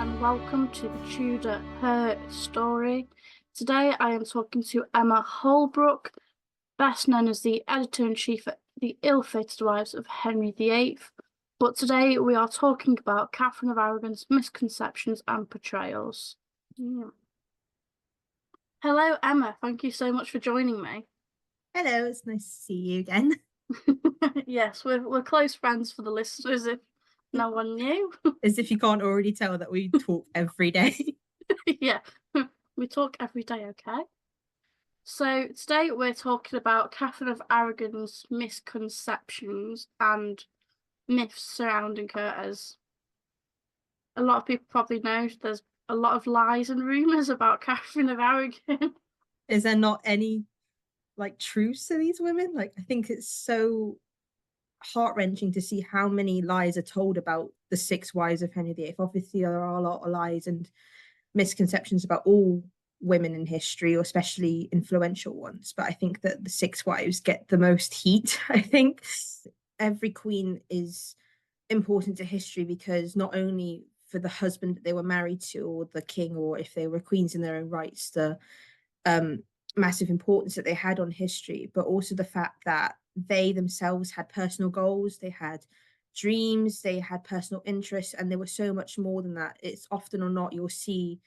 and welcome to the Tudor Her Story. Today I am talking to Emma Holbrook, best known as the editor-in-chief at The Ill-Fated Wives of Henry VIII. But today we are talking about Catherine of Aragon's misconceptions and portrayals. Hello, Emma. Thank you so much for joining me. Hello, it's nice to see you again. Yes, we're close friends for the listeners if no one knew. As if you can't already tell that we talk every day. Yeah, we talk every day, okay? So today we're talking about Catherine of Aragon's misconceptions and myths surrounding her. As a lot of people probably know, there's a lot of lies and rumours about Catherine of Aragon. Is there not any truths to these women? I think it's so heart-wrenching to see how many lies are told about the six wives of Henry VIII. Obviously, there are a lot of lies and misconceptions about all women in history, or especially influential ones. But I think that the six wives get the most heat. I think every queen is important to history because not only for the husband that they were married to, or the king, or if they were queens in their own rights, the massive importance that they had on history, but also the fact that they themselves had personal goals, they had dreams, they had personal interests, and there was so much more than that. It's often or not you'll see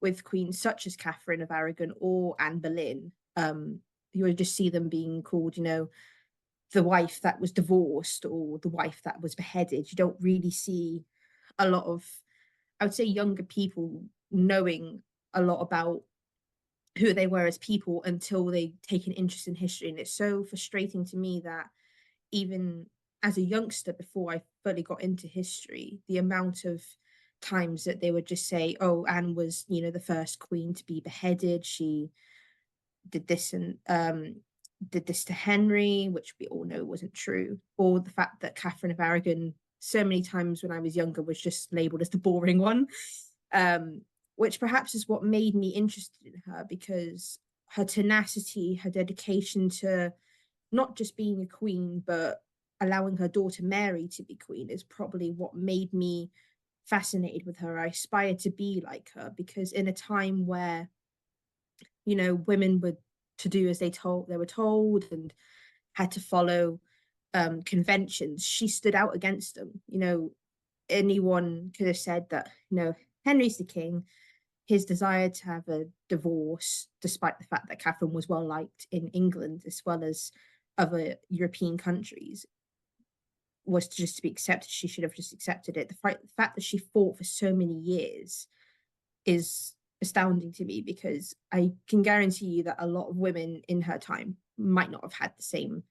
with queens such as Catherine of Aragon or Anne Boleyn, you'll just see them being called, the wife that was divorced or the wife that was beheaded. You don't really see a lot of, I would say, younger people knowing a lot about who they were as people until they take an interest in history. And it's so frustrating to me that even as a youngster, before I fully got into history, the amount of times that they would just say, oh, Anne was, the first queen to be beheaded. She did this and did this to Henry, which we all know wasn't true. Or the fact that Catherine of Aragon, so many times when I was younger, was just labeled as the boring one. Which perhaps is what made me interested in her, because her tenacity, her dedication to not just being a queen, but allowing her daughter Mary to be queen is probably what made me fascinated with her. I aspired to be like her, because in a time where, women were to do as they were told and had to follow conventions, she stood out against them. Anyone could have said that, Henry's the king, his desire to have a divorce, despite the fact that Catherine was well liked in England as well as other European countries, was just to be accepted. She should have just accepted it. The fact that she fought for so many years is astounding to me, because I can guarantee you that a lot of women in her time might not have had the same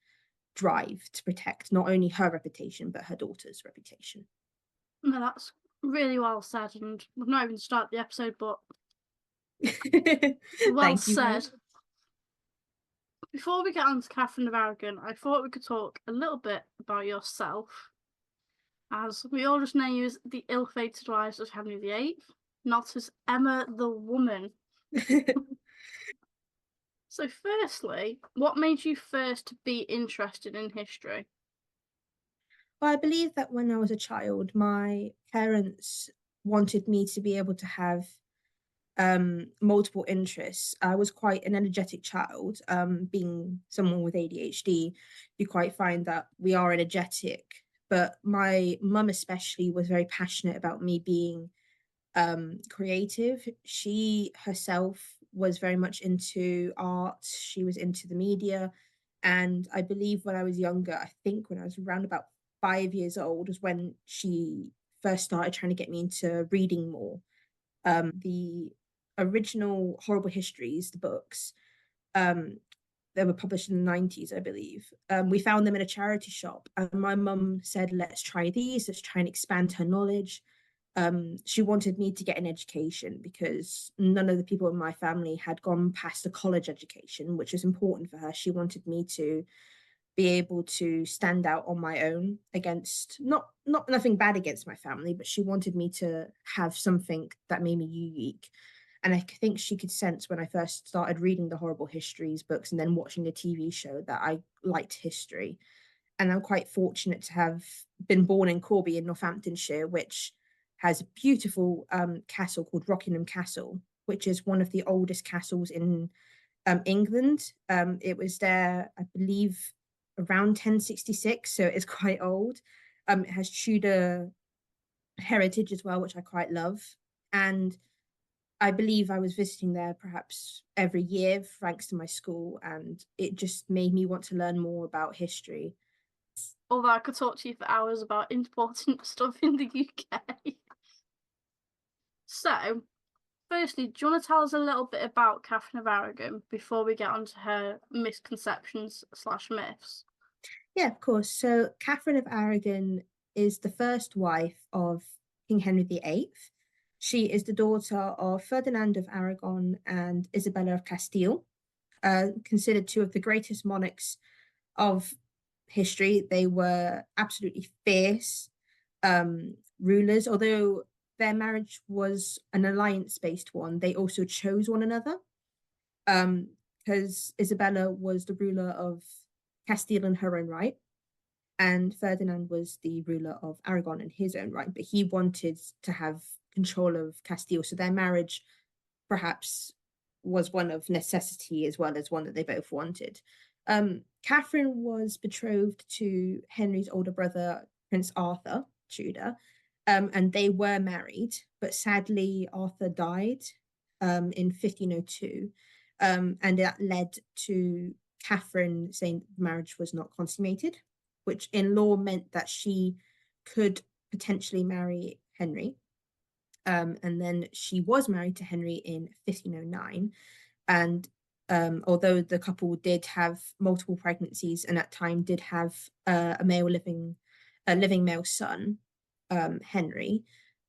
drive to protect not only her reputation but her daughter's reputation. No, that's really well said, and we've not even started the episode, but well said. Before we get on to Catherine of Aragon, I thought we could talk a little bit about yourself, as we all just know you as the ill-fated wives of Henry VIII, not as Emma the woman. So firstly, what made you first be interested in history? Well, I believe that when I was a child, my parents wanted me to be able to have multiple interests. I was quite an energetic child. Being someone with ADHD, you quite find that we are energetic. But my mum especially was very passionate about me being creative. She herself was very much into art. She was into the media. And I believe when I was younger, I think when I was around about 5 years old, was when she first started trying to get me into reading more. The original Horrible Histories, the books, they were published in the 90s, I believe. We found them in a charity shop, and my mum said, let's try these, let's try and expand her knowledge. She wanted me to get an education because none of the people in my family had gone past a college education, which was important for her. She wanted me to be able to stand out on my own against not nothing bad against my family, but she wanted me to have something that made me unique. And I think she could sense when I first started reading the Horrible Histories books and then watching the TV show that I liked history. And I'm quite fortunate to have been born in Corby in Northamptonshire, which has a beautiful castle called Rockingham Castle, which is one of the oldest castles in England. It was there, I believe, around 1066, so it's quite old. It has Tudor heritage as well, which I quite love. And I believe I was visiting there perhaps every year thanks to my school, and it just made me want to learn more about history. Although I could talk to you for hours about important stuff in the UK. So, firstly, do you want to tell us a little bit about Catherine of Aragon before we get onto her misconceptions slash myths? Yeah, of course. So Catherine of Aragon is the first wife of King Henry VIII. She is the daughter of Ferdinand of Aragon and Isabella of Castile, considered two of the greatest monarchs of history. They were absolutely fierce rulers. Although their marriage was an alliance-based one, they also chose one another, because Isabella was the ruler of Castile in her own right, and Ferdinand was the ruler of Aragon in his own right, but he wanted to have control of Castile. So their marriage perhaps was one of necessity as well as one that they both wanted. Catherine was betrothed to Henry's older brother, Prince Arthur Tudor, and they were married, but sadly, Arthur died in 1502, and that led to Catherine saying the marriage was not consummated, which in law meant that she could potentially marry Henry. And then she was married to Henry in 1509. And although the couple did have multiple pregnancies and at time did have a living male son, Henry,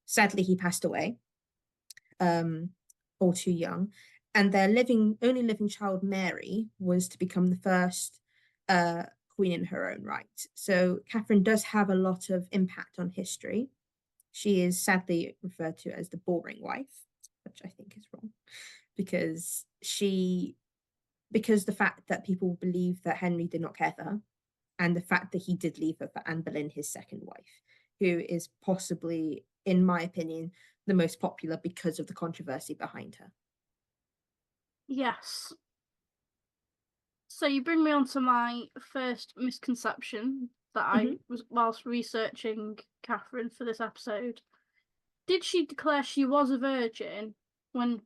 sadly he passed away, all too young. And their only living child, Mary, was to become the first queen in her own right. So Catherine does have a lot of impact on history. She is sadly referred to as the boring wife, which I think is wrong, because the fact that people believe that Henry did not care for her, and the fact that he did leave her for Anne Boleyn, his second wife, who is possibly, in my opinion, the most popular because of the controversy behind her. Yes. So you bring me on to my first misconception that I was whilst researching Catherine for this episode. Did she declare she was a virgin when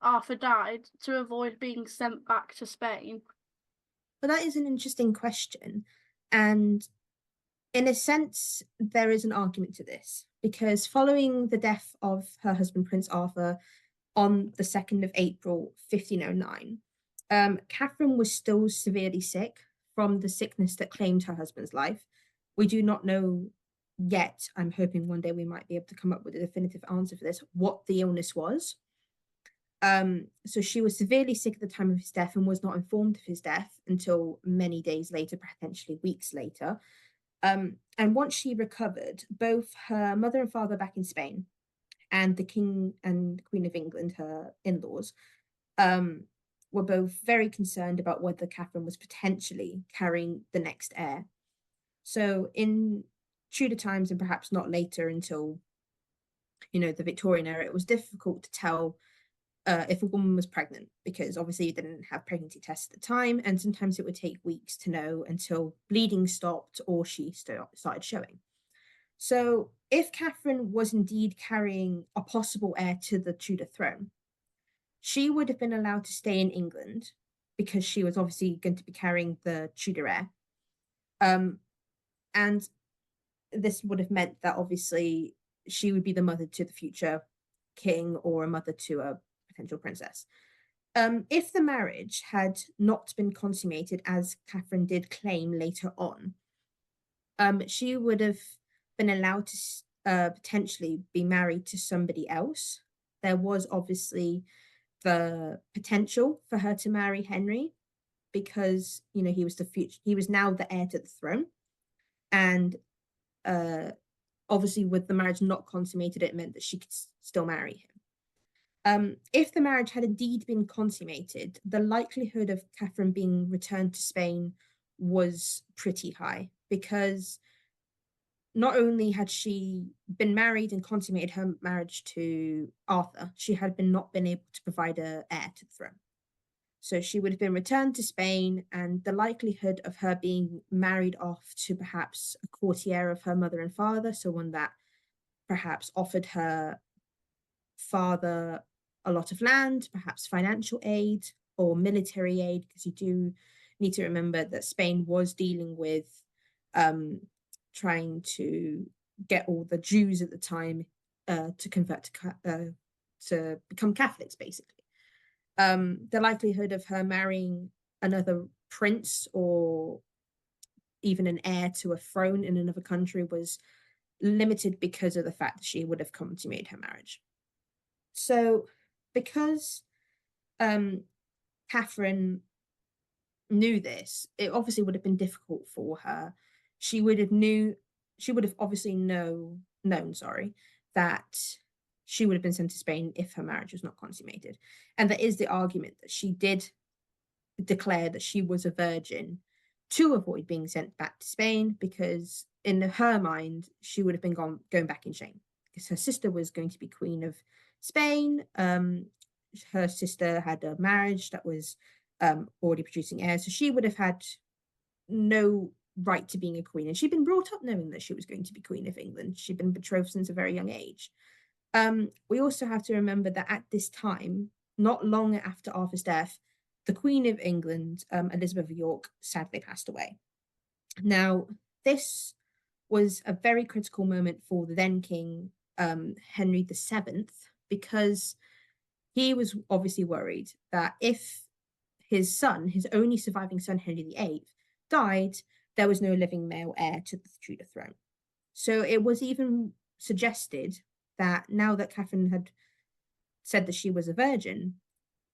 Arthur died to avoid being sent back to Spain? But that is an interesting question. And in a sense, there is an argument to this, because following the death of her husband, Prince Arthur, on the 2nd of April, 1509, Catherine was still severely sick from the sickness that claimed her husband's life. We do not know yet. I'm hoping one day we might be able to come up with a definitive answer for this, what the illness was. So she was severely sick at the time of his death and was not informed of his death until many days later, potentially weeks later. And once she recovered, both her mother and father back in Spain and the King and Queen of England, her in-laws, were both very concerned about whether Catherine was potentially carrying the next heir. So in Tudor times, and perhaps not later until, the Victorian era, it was difficult to tell if a woman was pregnant, because obviously you didn't have pregnancy tests at the time, and sometimes it would take weeks to know until bleeding stopped or she started showing. So if Catherine was indeed carrying a possible heir to the Tudor throne, she would have been allowed to stay in England because she was obviously going to be carrying the Tudor heir. And this would have meant that obviously she would be the mother to the future king or a mother to a potential princess. If the marriage had not been consummated, as Catherine did claim later on, she would have been allowed to potentially be married to somebody else. There was obviously the potential for her to marry Henry because he was he was now the heir to the throne, and obviously with the marriage not consummated, it meant that she could still marry him. If the marriage had indeed been consummated, the likelihood of Catherine being returned to Spain was pretty high, because not only had she been married and consummated her marriage to Arthur, she had not been able to provide an heir to the throne. So she would have been returned to Spain, and the likelihood of her being married off to perhaps a courtier of her mother and father, someone that perhaps offered her father a lot of land, perhaps financial aid or military aid, because you do need to remember that Spain was dealing with trying to get all the Jews at the time to convert to become Catholics, basically. The likelihood of her marrying another prince or even an heir to a throne in another country was limited because of the fact that she would have consummated her marriage. So, because Catherine knew this, it obviously would have been difficult for her. She would have obviously known, that she would have been sent to Spain if her marriage was not consummated. And there is the argument that she did declare that she was a virgin to avoid being sent back to Spain, because in her mind, she would have been going back in shame, because her sister was going to be Queen of Spain. Her sister had a marriage that was already producing heirs, so she would have had no right to being a queen. And she'd been brought up knowing that she was going to be Queen of England. She'd been betrothed since a very young age. We also have to remember that at this time, not long after Arthur's death, the Queen of England, Elizabeth of York, sadly passed away. Now, this was a very critical moment for the then King, Henry VII, because he was obviously worried that if his son, his only surviving son, Henry VIII, died, there was no living male heir to the Tudor throne. So it was even suggested that now that Catherine had said that she was a virgin,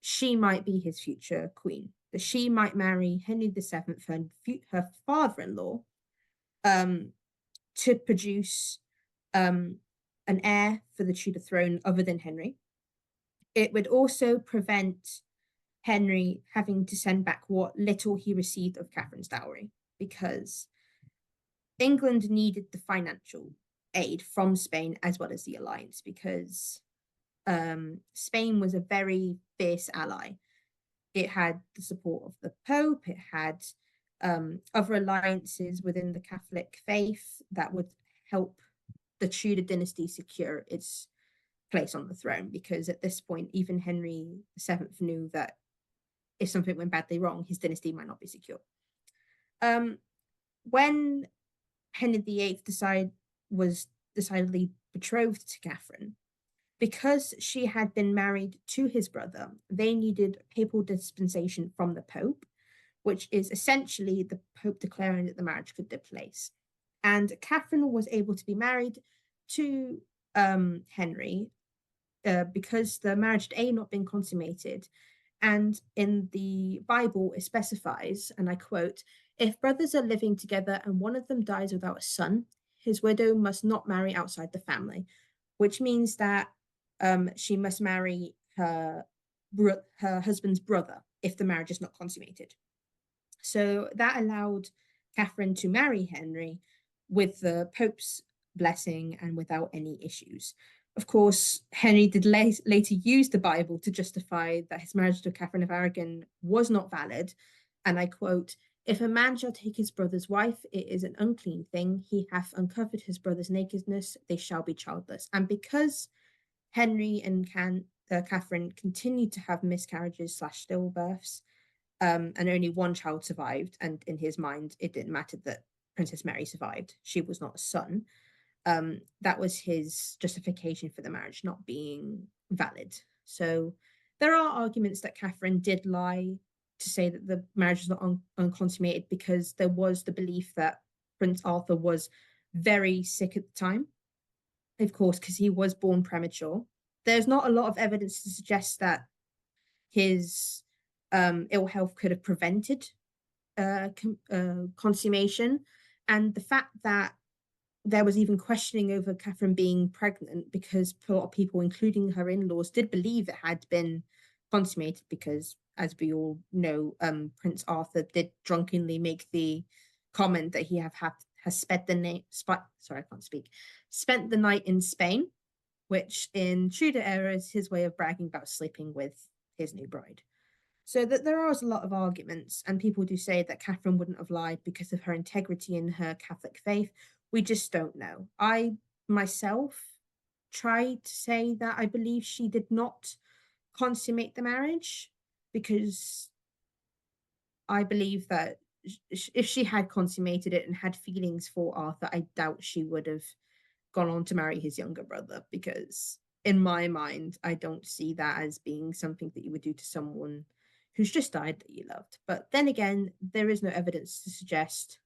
she might be his future queen, that she might marry Henry VII, her father-in-law, to produce an heir for the Tudor throne other than Henry. It would also prevent Henry having to send back what little he received of Catherine's dowry, because England needed the financial aid from Spain as well as the alliance, because Spain was a very fierce ally. It had the support of the Pope. It had other alliances within the Catholic faith that would help the Tudor dynasty secure its place on the throne, because at this point, even Henry VII knew that if something went badly wrong, his dynasty might not be secure. When Henry VIII was decidedly betrothed to Catherine, because she had been married to his brother, they needed papal dispensation from the Pope, which is essentially the Pope declaring that the marriage could take place. And Catherine was able to be married to Henry because the marriage had not been consummated. And in the Bible, it specifies, and I quote, "If brothers are living together and one of them dies without a son, his widow must not marry outside the family," which means that she must marry her husband's brother if the marriage is not consummated. So that allowed Catherine to marry Henry with the Pope's blessing and without any issues. Of course, Henry did later use the Bible to justify that his marriage to Catherine of Aragon was not valid. And I quote, "If a man shall take his brother's wife, it is an unclean thing. He hath uncovered his brother's nakedness, they shall be childless." And because Henry and Catherine continued to have miscarriages / stillbirths, and only one child survived, and in his mind, it didn't matter that Princess Mary survived. She was not a son. That was his justification for the marriage not being valid. So there are arguments that Catherine did lie to say that the marriage was not unconsummated, because there was the belief that Prince Arthur was very sick at the time, of course, because he was born premature. There's not a lot of evidence to suggest that his ill health could have prevented consummation. And the fact that there was even questioning over Catherine being pregnant, because a lot of people, including her in-laws, did believe it had been consummated, because, as we all know, Prince Arthur did drunkenly make the comment that he has spent the night. Sorry, I can't speak. Spent the night in Spain, which in Tudor era is his way of bragging about sleeping with his new bride. So that there are a lot of arguments, and people do say that Catherine wouldn't have lied because of her integrity in her Catholic faith. We just don't know. I myself tried to say that I believe she did not consummate the marriage because I believe that if she had consummated it and had feelings for Arthur, I doubt she would have gone on to marry his younger brother because, in my mind, I don't see that as being something that you would do to someone who's just died that you loved. But then again, there is no evidence to suggest,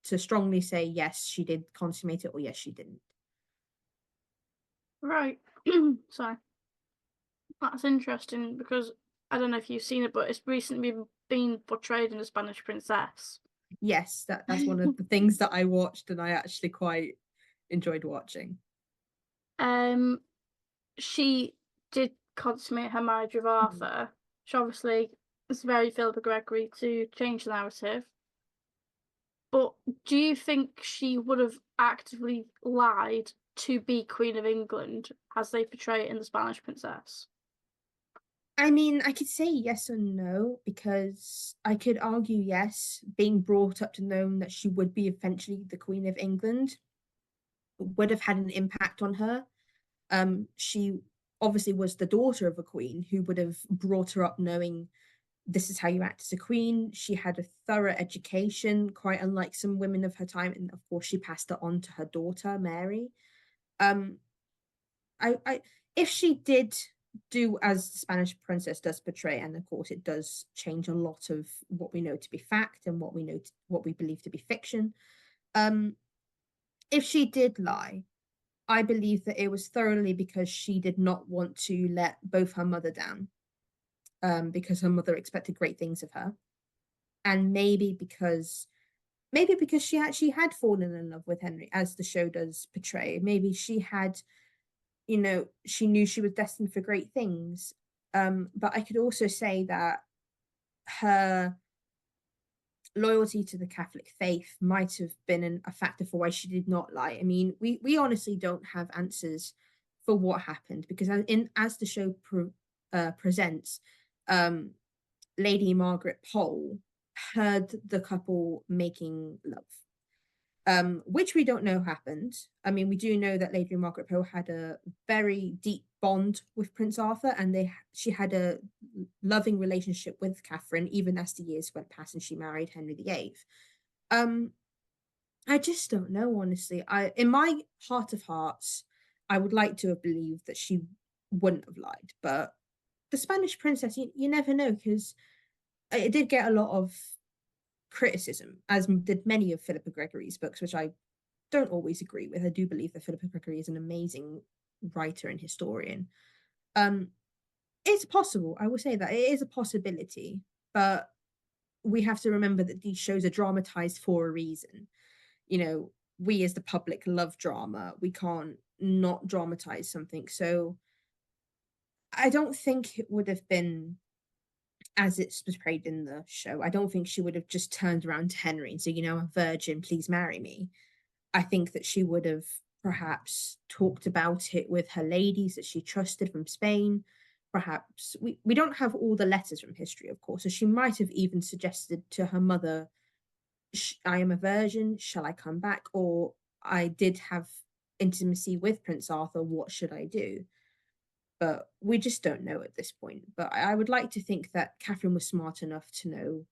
to strongly say, yes, she did consummate it or yes, she didn't. Right. So that's interesting because I don't know if you've seen it, but it's recently been portrayed in The Spanish Princess. Yes, that's one of the things that I watched and I actually quite enjoyed watching. She did consummate her marriage with Arthur. She obviously is very Philippa Gregory to change the narrative. But do you think she would have actively lied to be Queen of England as they portray it in The Spanish Princess? I mean, I could say yes or no because I could argue yes, being brought up to know that she would be eventually the Queen of England would have had an impact on her. She obviously was the daughter of a queen who would have brought her up knowing this is how you act as a queen. She had a thorough education, quite unlike some women of her time, and of course, she passed it on to her daughter Mary. Um, I if she did do as the Spanish princess does portray, and of course it does change a lot of what we know to be fact and what we know what we believe to be fiction. Um, if she did lie, I believe that it was thoroughly because she did not want to let both her mother down, because her mother expected great things of her, and maybe because she actually had fallen in love with Henry, as the show does portray. Maybe she had, she knew she was destined for great things. But I could also say that her loyalty to the Catholic faith might have been a factor for why she did not lie. I mean, we honestly don't have answers for what happened because as the show presents, Lady Margaret Pole heard the couple making love, which we don't know happened. I mean, we do know that Lady Margaret Pole had a very deep bond with Prince Arthur, and she had a loving relationship with Catherine, even as the years went past and she married Henry VIII. Um, I just don't know, honestly. In my heart of hearts, I would like to have believed that she wouldn't have lied, but the Spanish princess, you never know because it did get a lot of criticism, as did many of Philippa Gregory's books, which I don't always agree with. I do believe that Philippa Gregory is an amazing writer and historian. Um, it's possible. I will say that it is a possibility, but we have to remember that these shows are dramatized for a reason. We as the public love drama. We can't not dramatize something. So I don't think it would have been as it's portrayed in the show. I don't think she would have just turned around to Henry and said, I'm a virgin, please marry me. I think that she would have perhaps talked about it with her ladies that she trusted from Spain. Perhaps we don't have all the letters from history, of course. So she might have even suggested to her mother, I am a virgin, shall I come back? Or I did have intimacy with Prince Arthur, what should I do? But we just don't know at this point. But I would like to think that Catherine was smart enough to know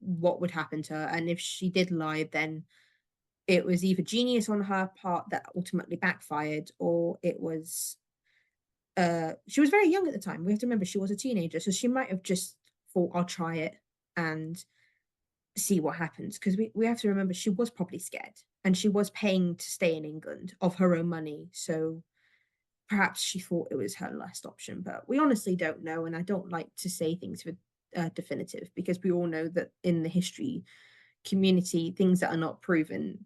what would happen to her. And if she did lie, then it was either genius on her part that ultimately backfired, or it was she was very young at the time. We have to remember she was a teenager, so she might have just thought, I'll try it and see what happens. Because we have to remember she was probably scared and she was paying to stay in England of her own money. So perhaps she thought it was her last option, but we honestly don't know. And I don't like to say things with definitive because we all know that in the history community, things that are not proven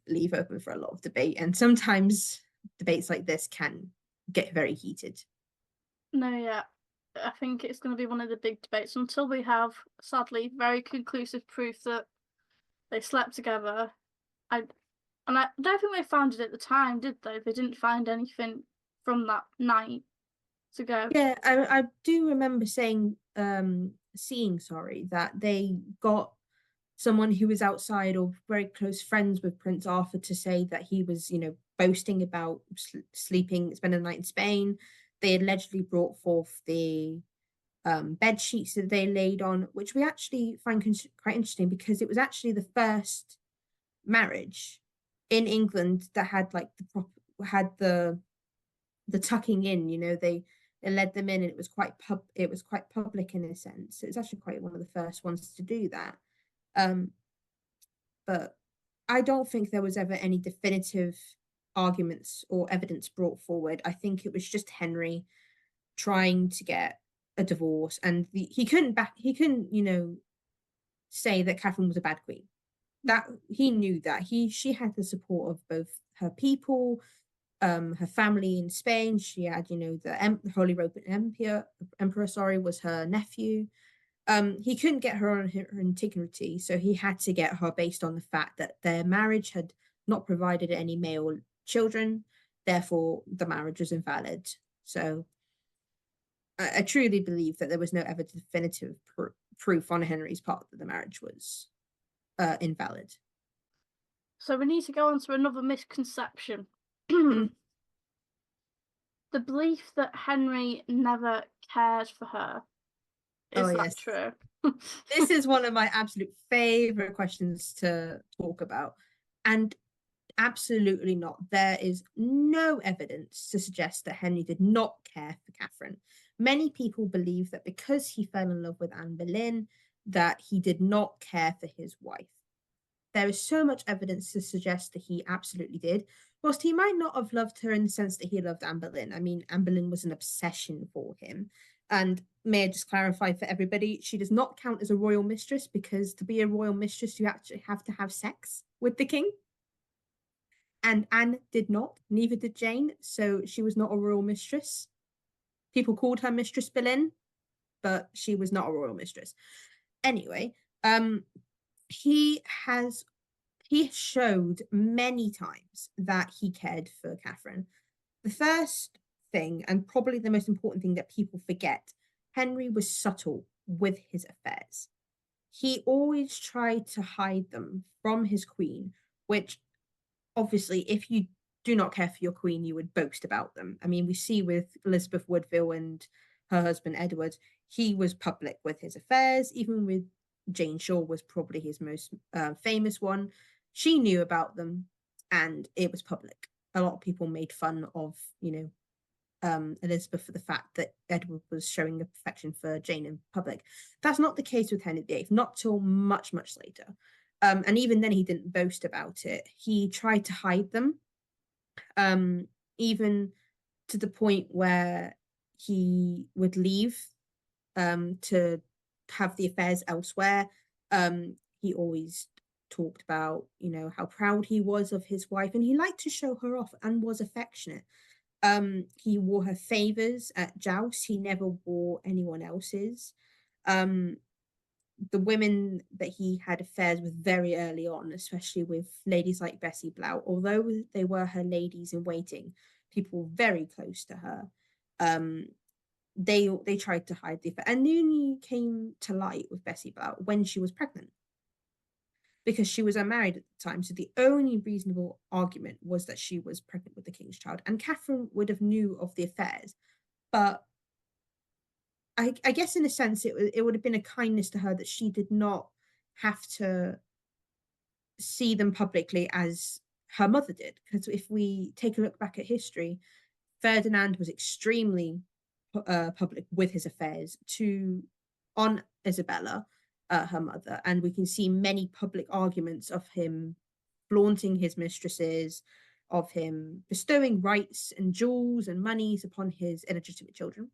leave open for a lot of debate. And sometimes debates like this can get very heated. No, yeah. I think it's going to be one of the big debates until we have, sadly, very conclusive proof that They slept together. I and I don't think they found it at the time, did they? They didn't find anything from that night to go. Yeah, I do remember seeing, sorry, that they got someone who was outside or very close friends with Prince Arthur to say that he was, boasting about spending the night in Spain. They allegedly brought forth the bed sheets that they laid on, which we actually find quite interesting because it was actually the first marriage in England that had like the tucking in. They led them in, and it was quite public in a sense. So it's actually quite one of the first ones to do that. Um, but I don't think there was ever any definitive arguments or evidence brought forward. I think it was just Henry trying to get a divorce, and he couldn't say that Catherine was a bad queen. That he knew that she had the support of both her people, her family in Spain. She had, the Holy Roman Emperor, sorry, was her nephew. He couldn't get her on her integrity, so he had to get her based on the fact that their marriage had not provided any male children, therefore the marriage was invalid. So I truly believe that there was no ever definitive proof on Henry's part that the marriage was invalid. So we need to go on to another misconception. Mm. The belief that Henry never cared for her. Oh, Is that yes. true? This is one of my absolute favorite questions to talk about. And absolutely not. There is no evidence to suggest that Henry did not care for Catherine. Many people believe that because he fell in love with Anne Boleyn, that he did not care for his wife. There is so much evidence to suggest that he absolutely did. Whilst he might not have loved her in the sense that he loved Anne Boleyn. I mean, Anne Boleyn was an obsession for him. And may I just clarify for everybody, she does not count as a royal mistress, because to be a royal mistress, you actually have to have sex with the king. And Anne did not, neither did Jane. So she was not a royal mistress. People called her Mistress Boleyn, but she was not a royal mistress. Anyway, he showed many times that he cared for Catherine. The first thing, and probably the most important thing that people forget, Henry was subtle with his affairs. He always tried to hide them from his queen, which obviously, if you do not care for your queen, you would boast about them. I mean, we see with Elizabeth Woodville and her husband Edward, he was public with his affairs. Even with Jane Shore was probably his most famous one. She knew about them, and it was public. A lot of people made fun of, Elizabeth for the fact that Edward was showing affection for Jane in public. That's not the case with Henry VIII, not till much, much later. And even then, he didn't boast about it. He tried to hide them, even to the point where he would leave to have the affairs elsewhere. He always talked about, how proud he was of his wife, and he liked to show her off and was affectionate. He wore her favors at jousts. He never wore anyone else's. The women that he had affairs with very early on, especially with ladies like Bessie Blount, although they were her ladies in waiting, people very close to her, they tried to hide the affair, and only came to light with Bessie Blount when she was pregnant, because she was unmarried at the time. So the only reasonable argument was that she was pregnant with the king's child, and Catherine would have knew of the affairs, but I guess in a sense it would have been a kindness to her that she did not have to see them publicly as her mother did. Because if we take a look back at history, Ferdinand was extremely public with his affairs on Isabella, her mother, and we can see many public arguments of him flaunting his mistresses, of him bestowing rights and jewels and monies upon his illegitimate children.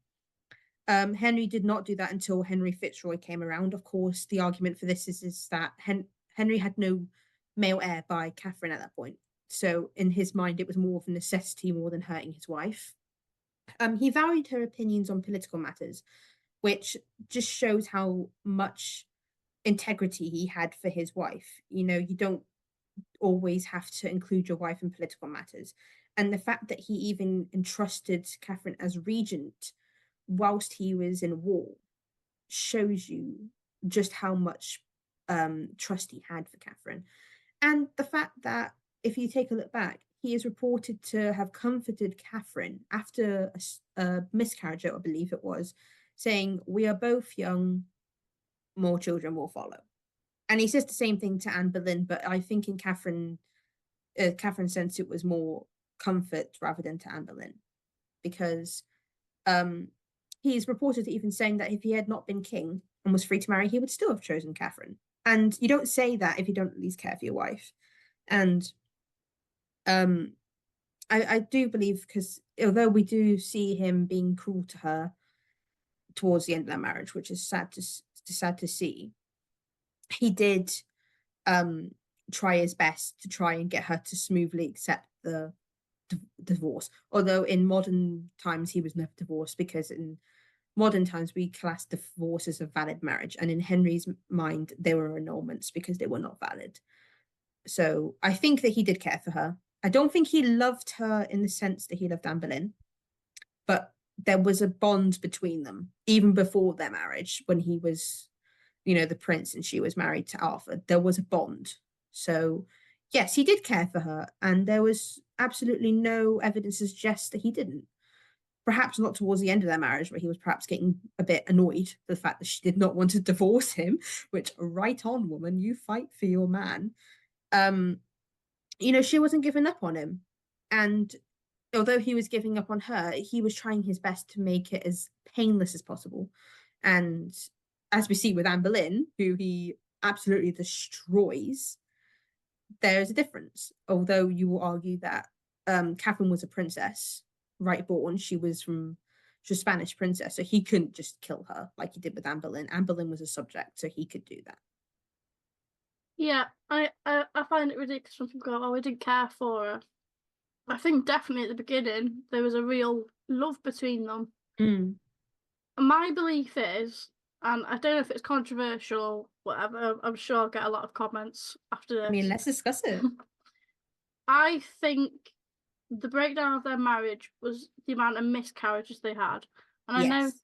Henry did not do that until Henry Fitzroy came around. Of course, the argument for this is that Henry had no male heir by Catherine at that point. So in his mind, it was more of a necessity more than hurting his wife. He valued her opinions on political matters, which just shows how much integrity he had for his wife. You don't always have to include your wife in political matters. And the fact that he even entrusted Catherine as regent whilst he was in war shows you just how much trust he had for Catherine. And the fact that, if you take a look back, he is reported to have comforted Catherine after a miscarriage, I believe it was, saying, "We are both young, more children will follow." And he says the same thing to Anne Boleyn, but I think in Catherine's sense, it was more comfort rather than to Anne Boleyn, because he's reported to even saying that if he had not been king and was free to marry, he would still have chosen Catherine. And you don't say that if you don't at least care for your wife. And I do believe, because although we do see him being cruel to her towards the end of their marriage, which is sad to see, he did try his best to try and get her to smoothly accept the divorce. Although in modern times he was never divorced, because in modern times we class divorce as a valid marriage, and in Henry's mind they were annulments because they were not valid. So I think that he did care for her. I don't think he loved her in the sense that he loved Anne Boleyn, but there was a bond between them even before their marriage, when he was, the prince and she was married to Arthur. There was a bond. So yes, he did care for her, and there was absolutely no evidence to suggest that he didn't. Perhaps not towards the end of their marriage, where he was perhaps getting a bit annoyed for the fact that she did not want to divorce him, which, right on, woman, you fight for your man. She wasn't giving up on him. And although he was giving up on her, he was trying his best to make it as painless as possible. And as we see with Anne Boleyn, who he absolutely destroys, there's a difference. Although you will argue that Catherine was a princess, right born, she was a Spanish princess, so he couldn't just kill her like he did with Anne Boleyn. Anne Boleyn was a subject, so he could do that. Yeah, I find it ridiculous when people go, "Oh, I didn't care for her." I think definitely at the beginning there was a real love between them. Mm. My belief is, and I don't know if it's controversial, whatever, I'm sure I'll get a lot of comments after I mean, this. let's discuss it. I think the breakdown of their marriage was the amount of miscarriages they had. And Yes.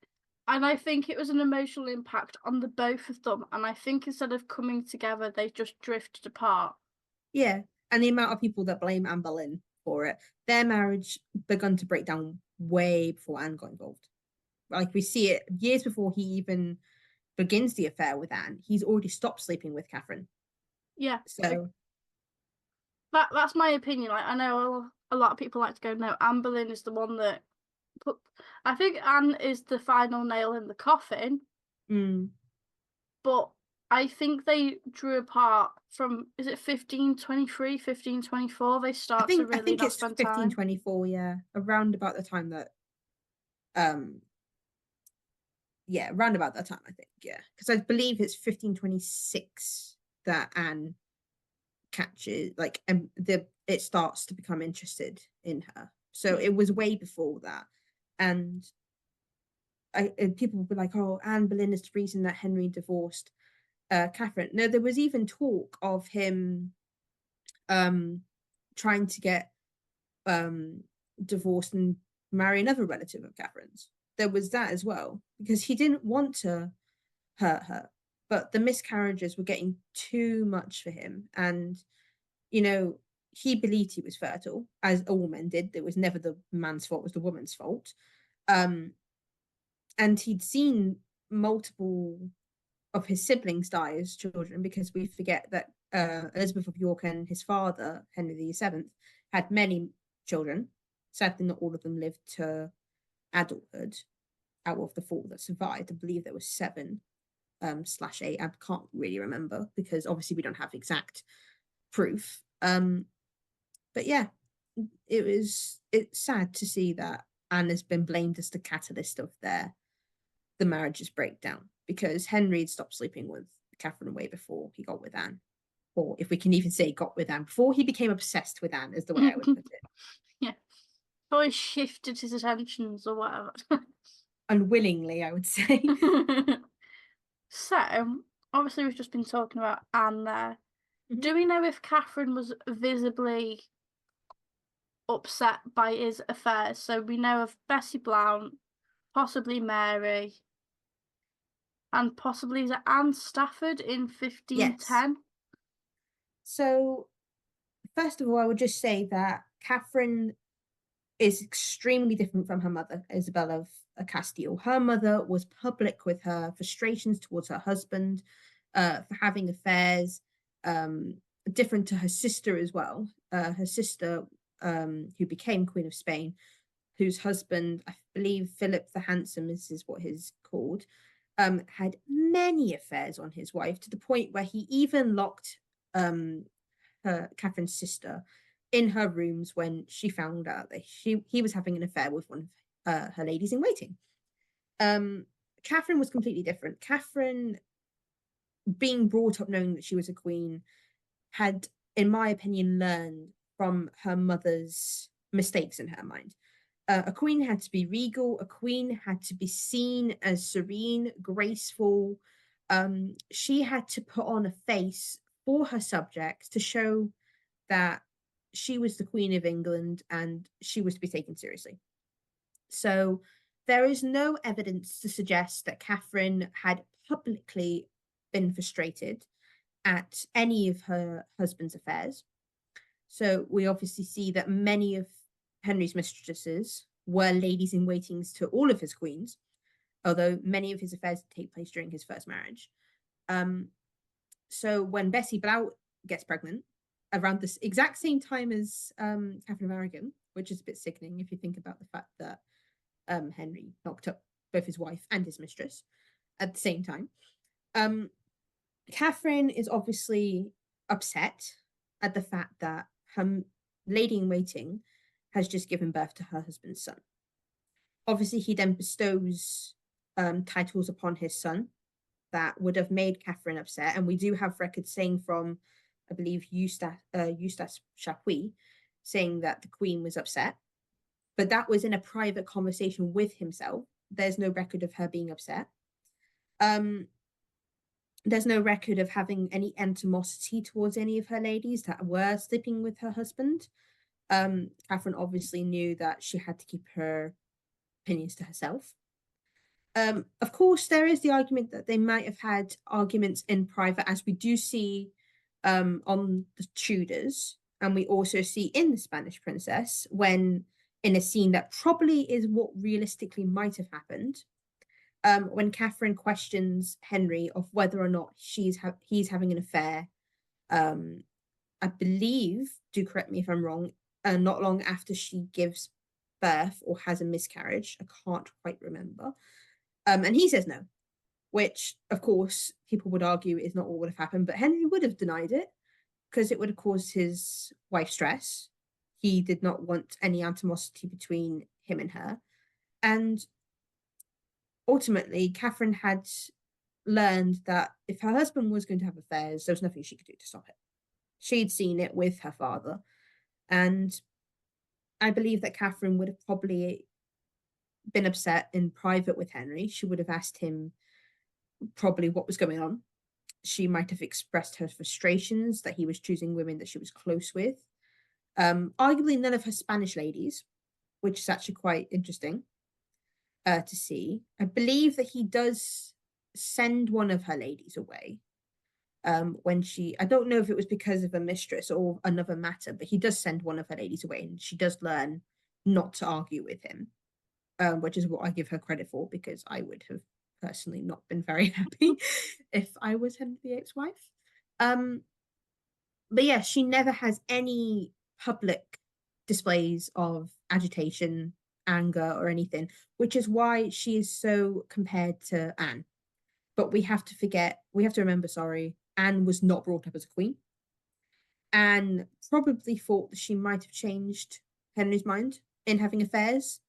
I think it was an emotional impact on the both of them. And I think instead of coming together, they just drifted apart. Yeah. And the amount of people that blame Anne Boleyn for it, their marriage begun to break down way before Anne got involved. Like, we see it years before he even begins the affair with Anne. He's already stopped sleeping with Catherine. Yeah. So That's my opinion. Like, I know a lot of people like to go, no, Anne Boleyn is the one that put. I think Anne is the final nail in the coffin, but I think they drew apart from, is it 1523, 1524? They I start to think I really think not it's spend time. 1524, yeah. Around about the time that around about that time, I think, yeah. Because I believe it's 1526 that Anne catches, like, and it starts to become interested in her. So it was way before that. And people would be like, "Oh, Anne Boleyn is the reason that Henry divorced Catherine." No, there was even talk of him trying to get divorced and marry another relative of Catherine's. There was that as well, because he didn't want to hurt her, but the miscarriages were getting too much for him. And he believed he was fertile, as all men did. It was never the man's fault, it was the woman's fault. And he'd seen multiple of his siblings die as children, because we forget that Elizabeth of York and his father, Henry VII, had many children. Sadly, not all of them lived to adulthood. Out of the four that survived, I believe there were seven slash eight. I can't really remember, because obviously we don't have exact proof. But yeah, it's sad to see that Anne has been blamed as the catalyst of the marriage's breakdown, because Henry had stopped sleeping with Catherine way before he got with Anne. Or if we can even say got with Anne, before he became obsessed with Anne, is the way I would put it. Yeah. Always shifted his attentions or whatever. Unwillingly, I would say. So, obviously we've just been talking about Anne there. Mhm. Do we know if Catherine was visibly upset by his affairs? So we know of Bessie Blount, possibly Mary, and possibly is it Anne Stafford in Yes. 1510? So, first of all, I would just say that Catherine is extremely different from her mother, Isabella of Castile. Her mother was public with her frustrations towards her husband for having affairs, um, different to her sister as well. Her sister, who became Queen of Spain, whose husband, I believe Philip the Handsome is what he's called, had many affairs on his wife to the point where he even locked Catherine's sister in her rooms when she found out that he was having an affair with one of her ladies in waiting. Catherine was completely different. Catherine, being brought up knowing that she was a queen, had, in my opinion, learned from her mother's mistakes in her mind. A queen had to be regal. A queen had to be seen as serene, graceful. She had to put on a face for her subjects to show that she was the Queen of England and she was to be taken seriously. So there is no evidence to suggest that Catherine had publicly been frustrated at any of her husband's affairs. So we obviously see that many of Henry's mistresses were ladies in waitings to all of his queens, although many of his affairs take place during his first marriage. So when Bessie Blount gets pregnant, around this exact same time as Catherine of Aragon, which is a bit sickening if you think about the fact that Henry knocked up both his wife and his mistress at the same time. Catherine is obviously upset at the fact that her lady in waiting has just given birth to her husband's son. Obviously, he then bestows titles upon his son that would have made Catherine upset. And we do have records saying from, I believe, Eustace Chapuis, saying that the Queen was upset. But that was in a private conversation with himself. There's no record of her being upset. There's no record of having any animosity towards any of her ladies that were sleeping with her husband. Catherine obviously knew that she had to keep her opinions to herself. Of course, there is the argument that they might have had arguments in private, as we do see on the Tudors, and we also see in the Spanish Princess, when in a scene that probably is what realistically might have happened, when Catherine questions Henry of whether or not he's having an affair. I believe, do correct me if I'm wrong, not long after she gives birth or has a miscarriage. I can't quite remember. And he says no, which, of course, people would argue is not what would have happened, but Henry would have denied it because it would have caused his wife stress. He did not want any animosity between him and her. And ultimately, Catherine had learned that if her husband was going to have affairs, there was nothing she could do to stop it. She'd seen it with her father. And I believe that Catherine would have probably been upset in private with Henry. She would have asked him probably what was going on. She might have expressed her frustrations that he was choosing women that she was close with. Arguably, none of her Spanish ladies, which is actually quite interesting to see. I believe that he does send one of her ladies away when she, I don't know if it was because of a mistress or another matter, but he does send one of her ladies away and she does learn not to argue with him, which is what I give her credit for, because I would have personally not been very happy if I was Henry VIII's wife. But yeah, she never has any public displays of agitation, anger, or anything, which is why she is so compared to Anne. But we have to remember, sorry, Anne was not brought up as a queen. Anne probably thought that she might have changed Henry's mind in having affairs.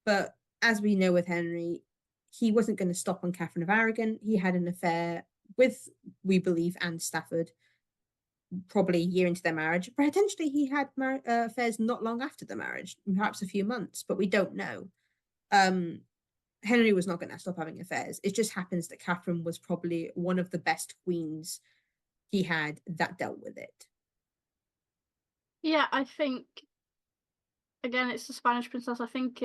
But as we know with Henry, he wasn't going to stop on Catherine of Aragon. He had an affair with, we believe, Anne Stafford, probably a year into their marriage. Potentially he had affairs not long after the marriage, perhaps a few months, but we don't know. Henry was not going to stop having affairs. It just happens that Catherine was probably one of the best queens he had that dealt with it. Yeah, I think again it's the Spanish princess. I think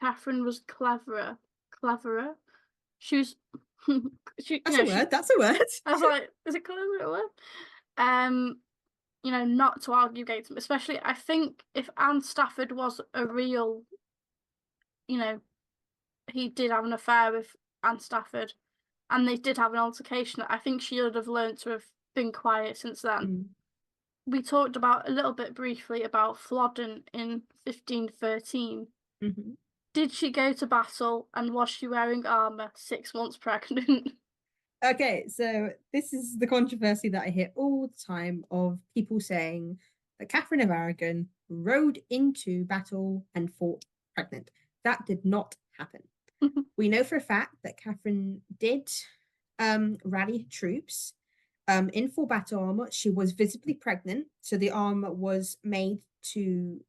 Catherine was cleverer. She was she That's a word. That's a word. I was like, is it clever a word? Not to argue against him, especially I think if Anne Stafford was a real, he did have an affair with Anne Stafford and they did have an altercation, I think she would have learned to have been quiet since then. Mm. We talked about a little bit briefly about Flodden in 1513. Mm-hmm. Did she go to battle and was she wearing armour 6 months pregnant? Okay, so this is the controversy that I hear all the time of people saying that Catherine of Aragon rode into battle and fought pregnant. That did not happen. We know for a fact that Catherine did rally troops in full battle armor. She was visibly pregnant, so the armor was made to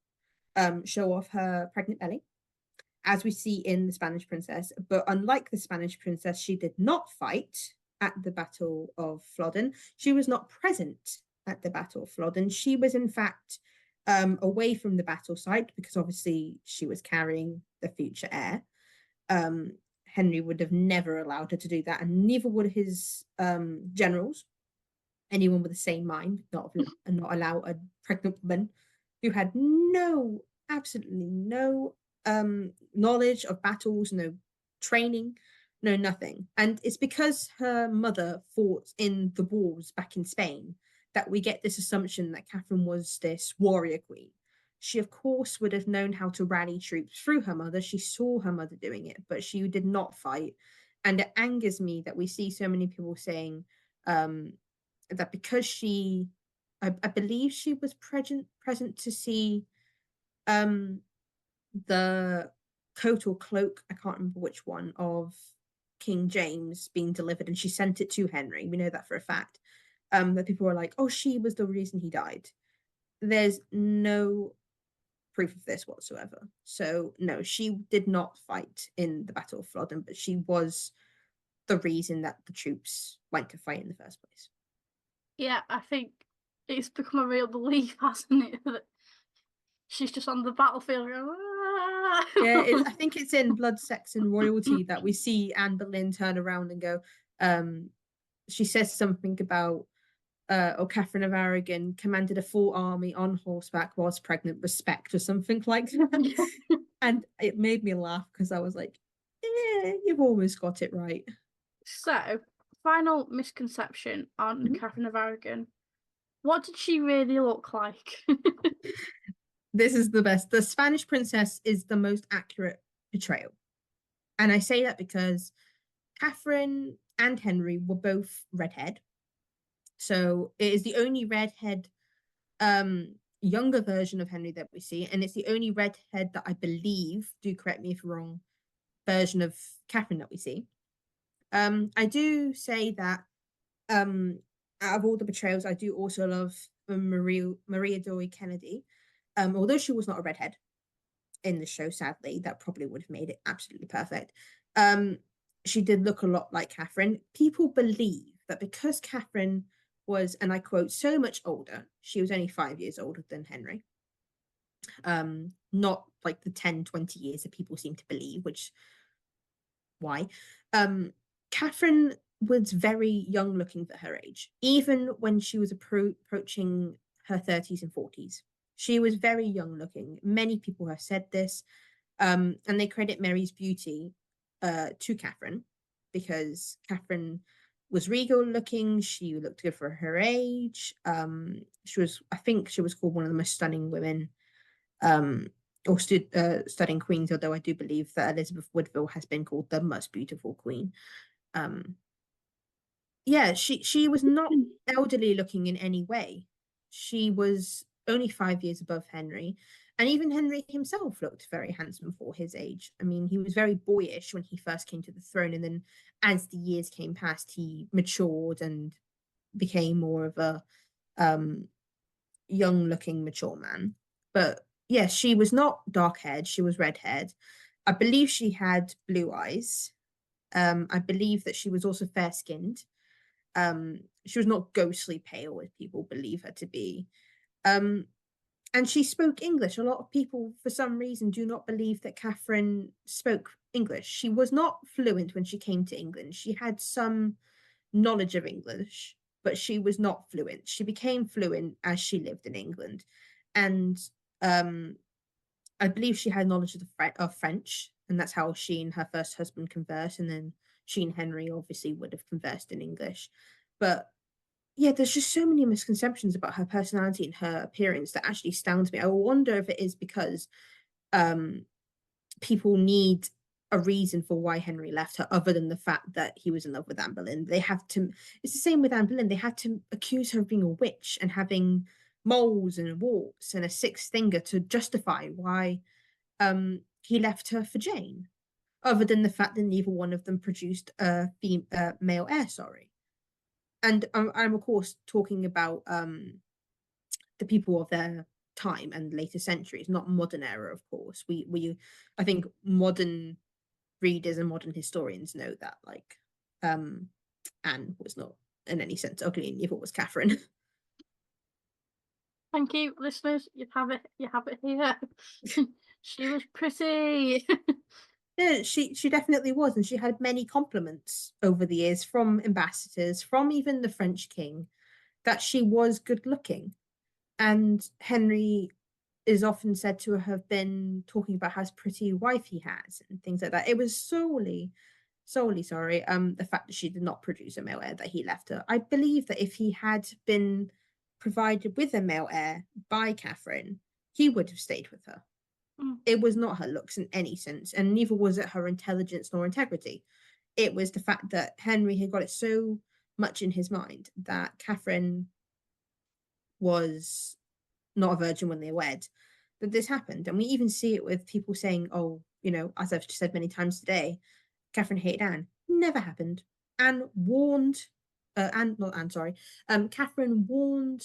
show off her pregnant belly, as we see in the Spanish princess. But unlike the Spanish princess, she did not fight at the Battle of Flodden. She was not present at the Battle of Flodden. She was, in fact, away from the battle site because obviously she was carrying the future heir. Henry would have never allowed her to do that, and neither would his generals, anyone with the same mind, not allow a pregnant woman who had absolutely no knowledge of battles, no training, no nothing. And it's because her mother fought in the wars back in Spain that we get this assumption that Catherine was this warrior queen. She, of course, would have known how to rally troops through her mother. She saw her mother doing it, but she did not fight. And it angers me that we see so many people saying that because I believe she was present to see the coat or cloak, I can't remember which one, of King James being delivered, and she sent it to Henry. We know that for a fact. That people were like, oh, she was the reason he died. There's no proof of this whatsoever. So no, she did not fight in the Battle of Flodden, but she was the reason that the troops went to fight in the first place. Yeah, I think it's become a real belief, hasn't it? That she's just on the battlefield going, Yeah, I think it's in Blood, Sex and Royalty that we see Anne Boleyn turn around and go, she says something about Catherine of Aragon commanded a full army on horseback whilst pregnant, respect, or something like that. And it made me laugh because I was like, you've almost got it right. So, final misconception on Catherine of Aragon. What did she really look like? This is the best. The Spanish princess is the most accurate portrayal. And I say that because Catherine and Henry were both redhead. So it is the only redhead younger version of Henry that we see. And it's the only redhead that I believe, do correct me if I'm wrong, version of Catherine that we see. I do say that out of all the portrayals, I do also love Maria Dory Kennedy. Although she was not a redhead in the show, sadly, that probably would have made it absolutely perfect. She did look a lot like Catherine. People believe that because Catherine was, and I quote, so much older, she was only 5 years older than Henry. Not like the 10, 20 years that people seem to believe, which, why? Catherine was very young looking for her age, even when she was approaching her 30s and 40s. She was very young looking. Many people have said this, and they credit Mary's beauty to Catherine because Catherine was regal looking. She looked good for her age. I think she was called one of the most stunning women or stunning queens, although I do believe that Elizabeth Woodville has been called the most beautiful queen. Yeah, she was not elderly looking in any way. She was only 5 years above Henry. And even Henry himself looked very handsome for his age. I mean, he was very boyish when he first came to the throne. And then as the years came past, he matured and became more of a young looking, mature man. But yes, she was not dark haired, she was red haired. I believe she had blue eyes. I believe that she was also fair skinned. She was not ghostly pale as people believe her to be. Um, and she spoke English. A lot of people, for some reason, do not believe that Catherine spoke English. She was not fluent when she came to England. She had some knowledge of English, but she was not fluent. She became fluent as she lived in England. And um, I believe she had knowledge of, of French, and that's how she and her first husband conversed. And then she and Henry obviously would have conversed in English. But yeah, there's just so many misconceptions about her personality and her appearance that actually astounds me. I wonder if it is because um, people need a reason for why Henry left her, other than the fact that he was in love with Anne Boleyn. They have to. It's the same with Anne Boleyn. They had to accuse her of being a witch and having moles and warts and a sixth finger to justify why he left her for Jane, other than the fact that neither one of them produced a male heir. Sorry, and I'm of course talking about the people of their time and later centuries, not modern era, of course. We I think modern readers and modern historians know that like Anne was not in any sense ugly, and neither was Catherine. Thank you, listeners. You have it. You have it here. She was pretty. Yeah, she definitely was, and she had many compliments over the years from ambassadors, from even the French king, that she was good looking. And Henry is often said to have been talking about how pretty wife he has and things like that. It was solely, sorry, the fact that she did not produce a male heir that he left her. I believe that if he had been provided with a male heir by Catherine, he would have stayed with her. Mm. It was not her looks in any sense, and neither was it her intelligence nor integrity. It was the fact that Henry had got it so much in his mind that Catherine was not a virgin when they wed, that this happened. And we even see it with people saying, oh, you know, as I've said many times today, Catherine hated Anne. Never happened. Anne warned, not Anne, sorry, Catherine warned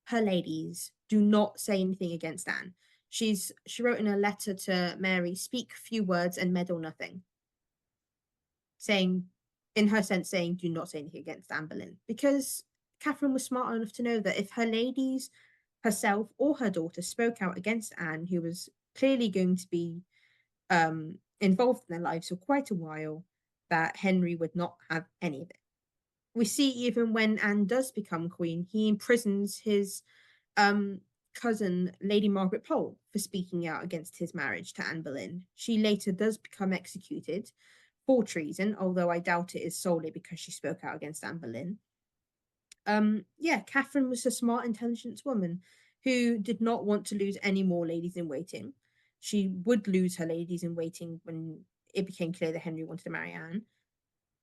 her ladies, do not say anything against Anne. She wrote in a letter to Mary, speak few words and meddle nothing. Saying, in her sense, saying, do not say anything against Anne Boleyn. Because Catherine was smart enough to know that if her ladies herself or her daughter spoke out against Anne, who was clearly going to be involved in their lives for quite a while, that Henry would not have any of it. We see even when Anne does become queen, he imprisons his cousin, Lady Margaret Pole, for speaking out against his marriage to Anne Boleyn. She later does become executed for treason, although I doubt it is solely because she spoke out against Anne Boleyn. Yeah, Catherine was a smart, intelligent woman who did not want to lose any more ladies in waiting. She would lose her ladies in waiting when it became clear that Henry wanted to marry Anne,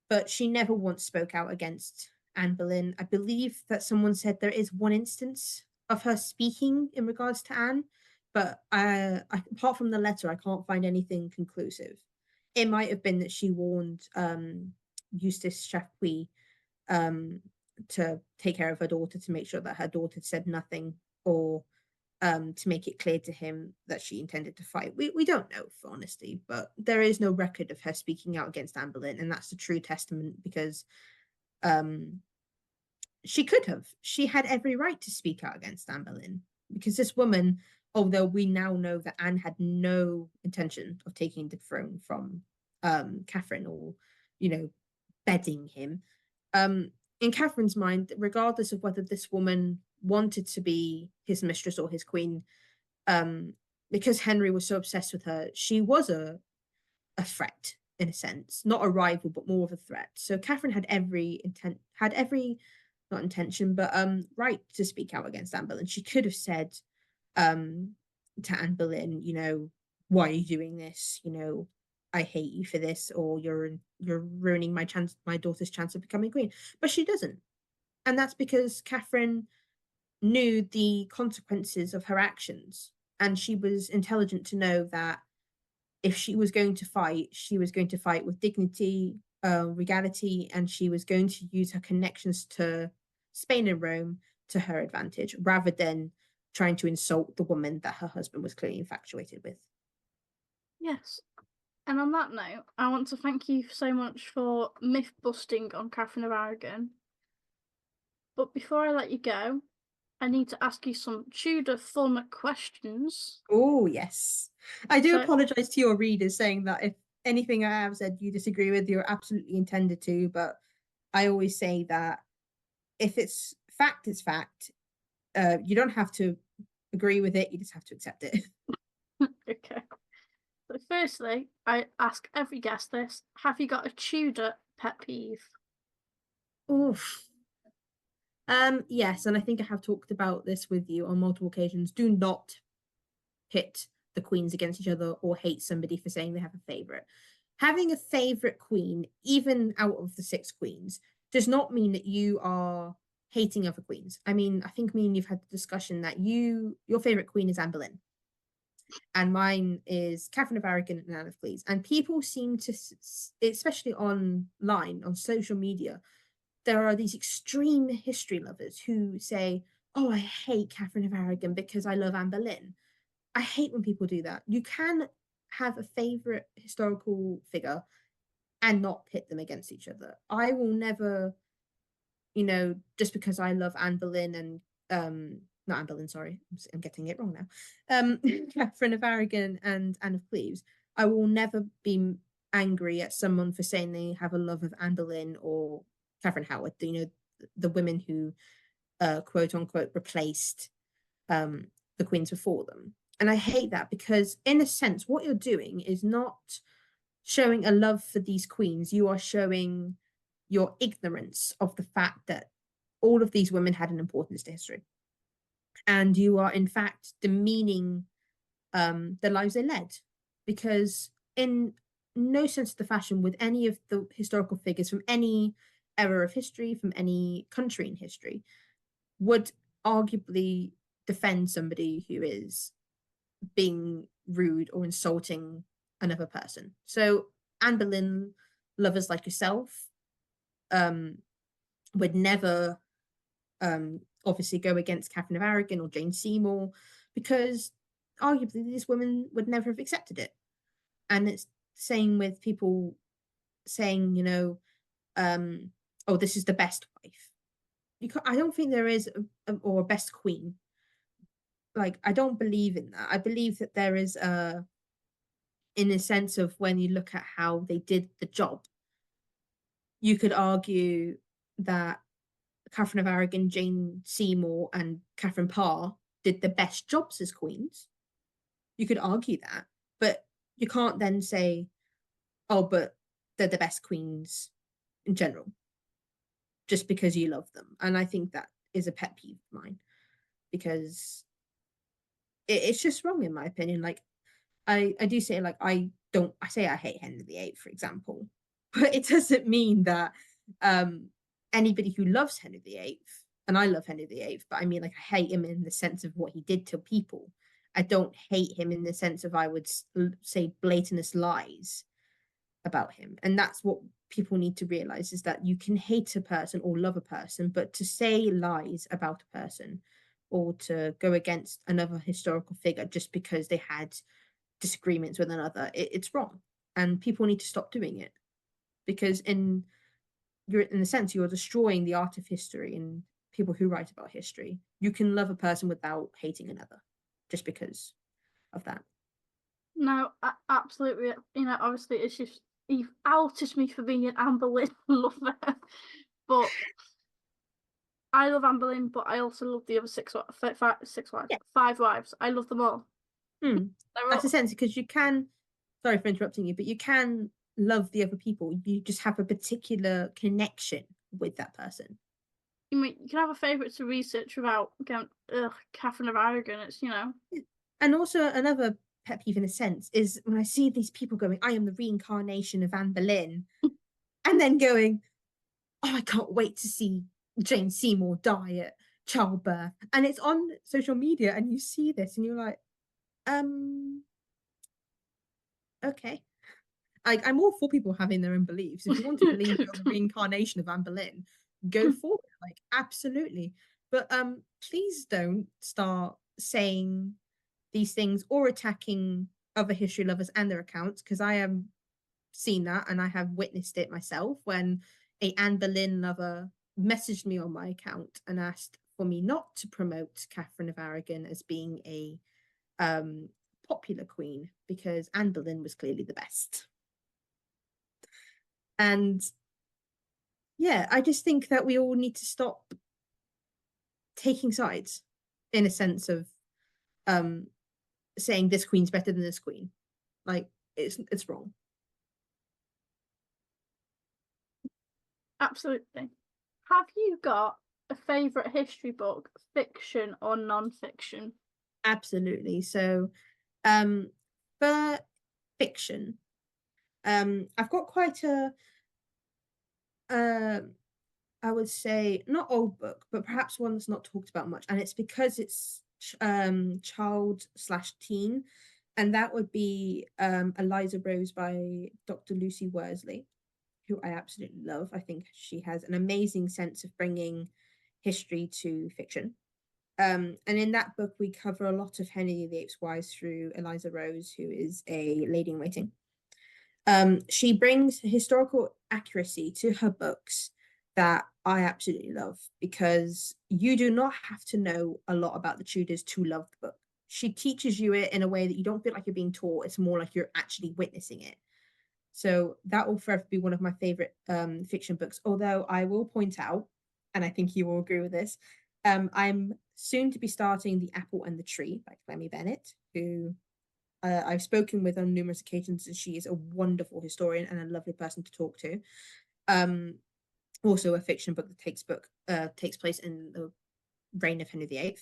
but she never once spoke out against Anne Boleyn. I believe that someone said there is one instance of her speaking in regards to Anne, but apart from the letter, I can't find anything conclusive. It might have been that she warned Eustace Chapuis to take care of her daughter, to make sure that her daughter said nothing, or to make it clear to him that she intended to fight. We don't know, for honesty, but there is no record of her speaking out against Anne Boleyn, and that's the true testament, because um, she could have. She had every right to speak out against Anne Boleyn, because this woman, although we now know that Anne had no intention of taking the throne from Catherine, or, you know, bedding him, in Catherine's mind, regardless of whether this woman wanted to be his mistress or his queen, because Henry was so obsessed with her, she was a threat in a sense, not a rival, but more of a threat. So Catherine had every not intention, but right to speak out against Anne Boleyn. She could have said to Anne Boleyn, you know, why are you doing this? You know, I hate you for this, or you're ruining my daughter's chance of becoming queen. But she doesn't. And that's because Catherine knew the consequences of her actions. And she was intelligent to know that if she was going to fight, she was going to fight with dignity, regality, and she was going to use her connections to Spain and Rome to her advantage, rather than trying to insult the woman that her husband was clearly infatuated with. Yes. And on that note, I want to thank you so much for myth busting on Catherine of Aragon. But before I let you go, I need to ask you some Tudor fun questions. Oh, yes. I do So, apologize to your readers saying that if anything I have said you disagree with, you're absolutely intended to, but I always say that if it's fact, it's fact. You don't have to agree with it, you just have to accept it. okay. So, firstly, I ask every guest this: have you got a Tudor pet peeve? Oof. Yes, and I think I have talked about this with you on multiple occasions. Do not pit the queens against each other or hate somebody for saying they have a favorite. Having a favorite queen, even out of the six queens, does not mean that you are hating other queens. I mean, I think me and you've had the discussion that your favorite queen is Anne Boleyn, and mine is Catherine of Aragon and Anne of Cleves. And people seem to, especially online on social media, there are these extreme history lovers who say, "Oh, I hate Catherine of Aragon because I love Anne Boleyn." I hate when people do that. You can have a favorite historical figure and not pit them against each other. I will never, just because I love Anne Boleyn and not Anne Boleyn, sorry, I'm getting it wrong now. Catherine of Aragon and Anne of Cleves, I will never be angry at someone for saying they have a love of Anne Boleyn or Catherine Howard, the women who quote unquote replaced the queens before them. And I hate that because, in a sense, what you're doing is not showing a love for these queens. You are showing your ignorance of the fact that all of these women had an importance to history. And you are, in fact, demeaning the lives they led. Because, in no sense of the fashion, with any of the historical figures from any era of history, from any country in history, would arguably defend somebody who is being rude or insulting another person. So Anne Boleyn lovers like yourself um, would never obviously go against Catherine of Aragon or Jane Seymour because arguably these women would never have accepted it. And it's the same with people saying, oh, this is the best wife. I don't think there is or a best queen. Like, I don't believe in that. I believe that there is in a sense of when you look at how they did the job, you could argue that Catherine of Aragon, Jane Seymour, and Catherine Parr did the best jobs as queens. You could argue that, but you can't then say, oh, but they're the best queens in general, just because you love them. And I think that is a pet peeve of mine because it's just wrong in my opinion. Like I do say like I say I hate Henry VIII, for example, but it doesn't mean that um anybody who loves Henry VIII, and I love Henry VIII, but I mean like I hate him in the sense of what he did to people. I don't hate him in the sense of I would say blatantest lies about him. And that's what people need to realize is that you can hate a person or love a person, but to say lies about a person or to go against another historical figure just because they had disagreements with another, it's wrong. And people need to stop doing it because you're in a sense you're destroying the art of history and people who write about history. You can love a person without hating another just because of that. No, absolutely. Obviously, it's just you've outed me for being an Anne Boleyn lover, but I love Anne Boleyn, but I also love the other six wives, Yeah. 5 wives. I love them all. That's a sense because you can, sorry for interrupting you, but you can love the other people. You just have a particular connection with that person. You can have a favourite to research without going, ugh, Catherine of Aragon. It's. And also another pet peeve in a sense is when I see these people going, I am the reincarnation of Anne Boleyn, and then going, oh, I can't wait to see Jane Seymour die at childbirth. And it's on social media and you see this and you're like, okay. I'm all for people having their own beliefs. If you want to believe you're the reincarnation of Anne Boleyn, go for it. Like, absolutely. But please don't start saying these things or attacking other history lovers and their accounts because I am seen that and I have witnessed it myself when a Anne Boleyn lover messaged me on my account and asked for me not to promote Catherine of Aragon as being a um, popular queen because Anne Boleyn was clearly the best. And yeah, I just think that we all need to stop taking sides in a sense of um, saying this queen's better than this queen. Like it's wrong. Absolutely. Have you got a favourite history book, fiction or non-fiction? Absolutely. So for fiction, I've got quite a uh, I would say not old book, but perhaps one that's not talked about much, and it's because it's child slash teen, and that would be Eliza Rose by Dr. Lucy Worsley, who I absolutely love. I think she has an amazing sense of bringing history to fiction. And in that book, we cover a lot of Henry VIII's wives through Eliza Rose, who is a lady in waiting. She brings historical accuracy to her books that I absolutely love because you do not have to know a lot about the Tudors to love the book. She teaches you it in a way that you don't feel like you're being taught. It's more like you're actually witnessing it. So that will forever be one of my favorite fiction books. Although I will point out, and I think you will agree with this, I'm soon to be starting The Apple and the Tree by Clemmy Bennett, who I've spoken with on numerous occasions, and she is a wonderful historian and a lovely person to talk to. Um, Also, a fiction book that takes place in the reign of Henry VIII.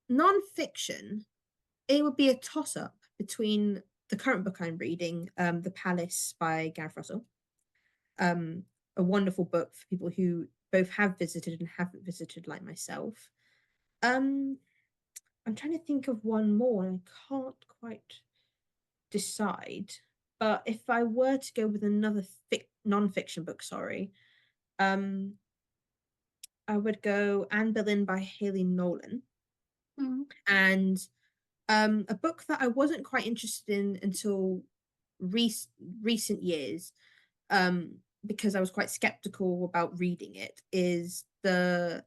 Non-fiction, it would be a toss-up between the current book I'm reading, The Palace by Gareth Russell, um, a wonderful book for people who both have visited and haven't visited, like myself. Um, I'm trying to think of one more, and I can't quite decide. But if I were to go with another non-fiction book, sorry, um, I would go Anne Boleyn by Haley Nolan, Mm. and a book that I wasn't quite interested in until recent years, because I was quite skeptical about reading it, is the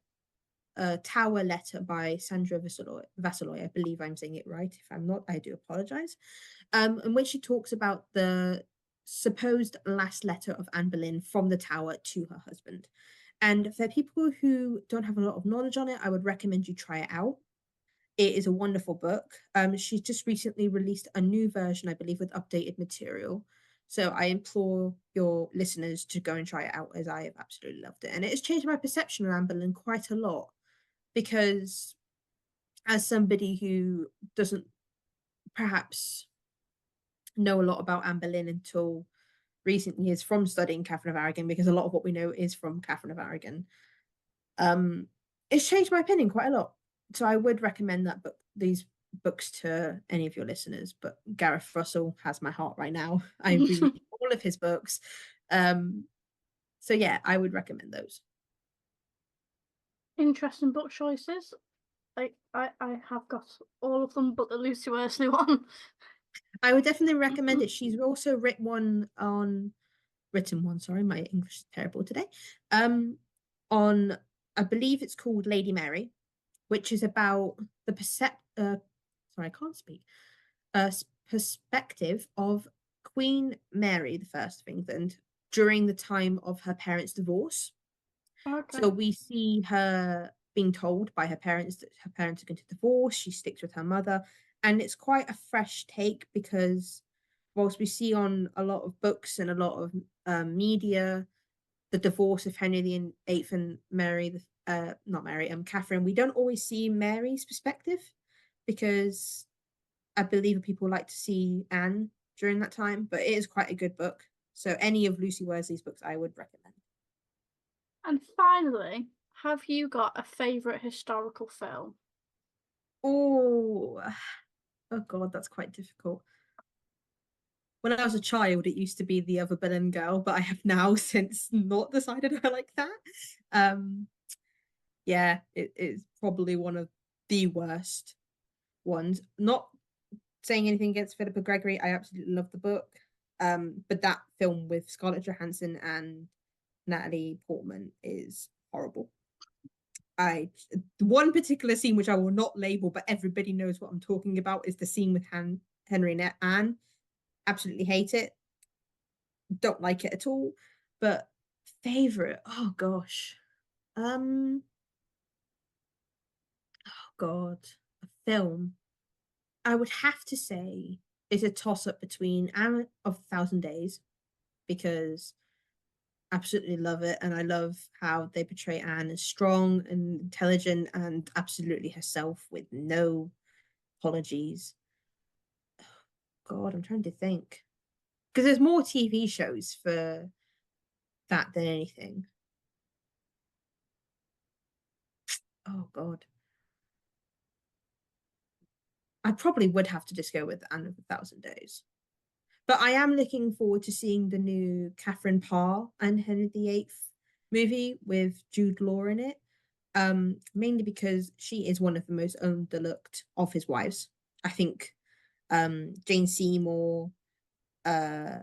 Tower Letter by Sandra Vasaloy. I believe I'm saying it right. If I'm not, I do apologize. In which she talks about the supposed last letter of Anne Boleyn from the Tower to her husband. And for people who don't have a lot of knowledge on it, I would recommend you try it out. It is a wonderful book. She's just recently released a new version, I believe, with updated material. So I implore your listeners to go and try it out, as I have absolutely loved it. And it has changed my perception of Anne Boleyn quite a lot because, as somebody who doesn't perhaps know a lot about Anne Boleyn until recent years from studying Catherine of Aragon, because a lot of what we know is from Catherine of Aragon, um, it's changed my opinion quite a lot. So I would recommend these books to any of your listeners. But Gareth Russell has my heart right now. I'm rereading all of his books. So yeah, I would recommend those. Interesting book choices. I have got all of them but the Lucy Worsley one. I would definitely recommend it. She's also written one, sorry, my English is terrible today. On I believe it's called Lady Mary, which is about the sorry, I can't speak. Perspective of Queen Mary the First of England during the time of her parents' divorce. Okay. So we see her being told by her parents that her parents are going to divorce. She sticks with her mother, and it's quite a fresh take because whilst we see on a lot of books and a lot of media the divorce of Henry VIII and not Mary, Catherine, we don't always see Mary's perspective because I believe people like to see Anne during that time, but it is quite a good book. So any of Lucy Worsley's books I would recommend. And finally, have you got a favourite historical film? Oh, oh God, that's quite difficult. When I was a child, it used to be The Other Boleyn Girl, but I have now since not decided I like that. Um, yeah, it is probably one of the worst ones. Not saying anything against Philippa Gregory. I absolutely love the book. But that film with Scarlett Johansson and Natalie Portman is horrible. One particular scene which I will not label, but everybody knows what I'm talking about, is the scene with Henry and Anne. Absolutely hate it. Don't like it at all. But favorite, oh gosh, oh god, a film. I would have to say it's a toss up between Anne of a Thousand Days, because I absolutely love it, and I love how they portray Anne as strong and intelligent and absolutely herself with no apologies. God, I'm trying to think, because there's more TV shows for that than anything. Oh God, I probably would have to just go with Anne of a Thousand Days. But I am looking forward to seeing the new Catherine Parr and Henry VIII movie with Jude Law in it. Mainly because she is one of the most underlooked of his wives. I think Jane Seymour, uh,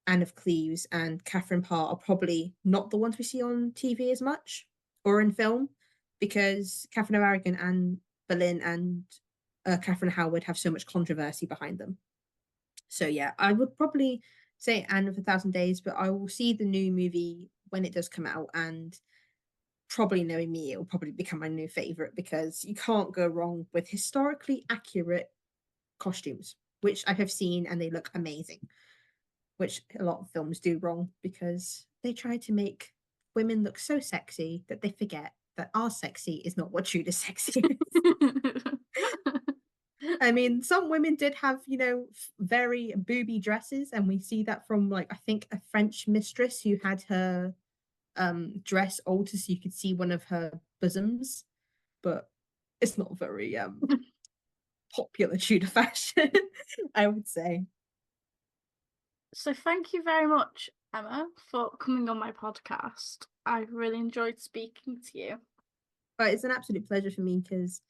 Anne of Cleves, and Catherine Parr are probably not the ones we see on TV as much or in film, because Catherine of Aragon, Anne Boleyn, and Catherine Howard have so much controversy behind them. So yeah, I would probably say Anne of a Thousand Days, but I will see the new movie when it does come out, and probably knowing me, it will probably become my new favorite, because you can't go wrong with historically accurate costumes, which I have seen and they look amazing, which a lot of films do wrong because they try to make women look so sexy that they forget that our sexy is not what Tudor sexy is. I mean, some women did have, very booby dresses, and we see that from, like, I think a French mistress who had her dress altered so you could see one of her bosoms, but it's not very popular Tudor fashion, I would say. So thank you very much, Emma, for coming on my podcast. I really enjoyed speaking to you. But it's an absolute pleasure for me, because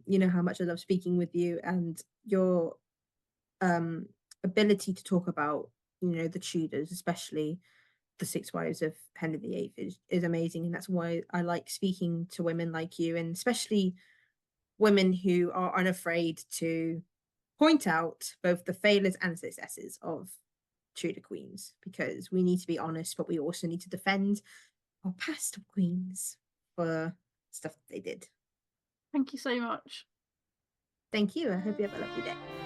you know how much I love speaking with you, and your um ability to talk about, the Tudors, especially the Six Wives of Henry VIII, is amazing, and that's why I like speaking to women like you, and especially women who are unafraid to point out both the failures and successes of Tudor queens, because we need to be honest, but we also need to defend our past queens for stuff that they did. Thank you so much. Thank you. I hope you have a lovely day.